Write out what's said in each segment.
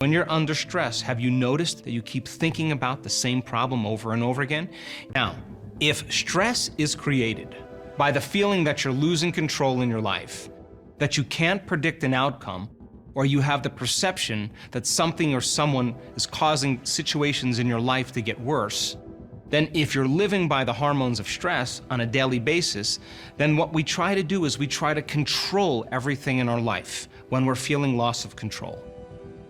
When you're under stress, have you noticed that you keep thinking about the same problem over and over again? Now, if stress is created by the feeling that you're losing control in your life, that you can't predict an outcome, or you have the perception that something or someone is causing situations in your life to get worse, then if you're living by the hormones of stress on a daily basis, then what we try to do is we try to control everything in our life when we're feeling loss of control.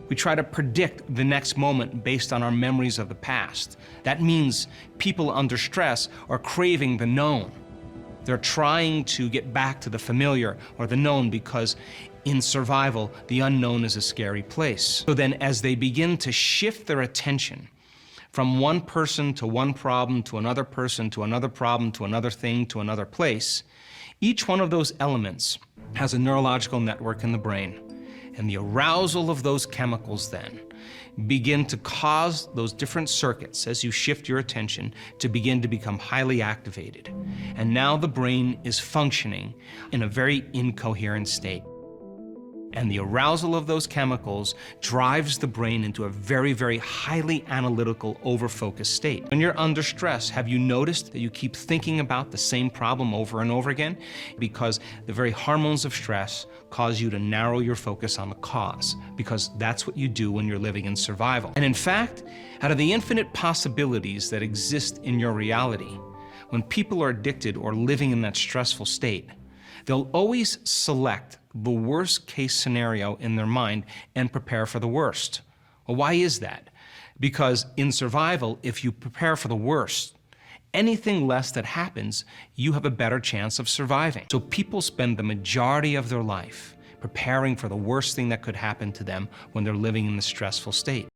We try to predict the next moment based on our memories of the past. That means people under stress are craving the known. They're trying to get back to the familiar or the known because in survival, the unknown is a scary place. So then as they begin to shift their attention from one person to one problem to another person to another problem to another thing to another place, each one of those elements has a neurological network in the brain. And the arousal of those chemicals then begin to cause those different circuits as you shift your attention to begin to become highly activated. And now the brain is functioning in a very incoherent state. And the arousal of those chemicals drives the brain into a very, very highly analytical, over-focused state. When you're under stress, have you noticed that you keep thinking about the same problem over and over again? Because the very hormones of stress cause you to narrow your focus on the cause, because that's what you do when you're living in survival. And in fact, out of the infinite possibilities that exist in your reality, when people are addicted or living in that stressful state, they'll always select the worst case scenario in their mind and prepare for the worst. Well, why is that? Because in survival, if you prepare for the worst, anything less that happens, you have a better chance of surviving. So people spend the majority of their life preparing for the worst thing that could happen to them when they're living in the stressful state.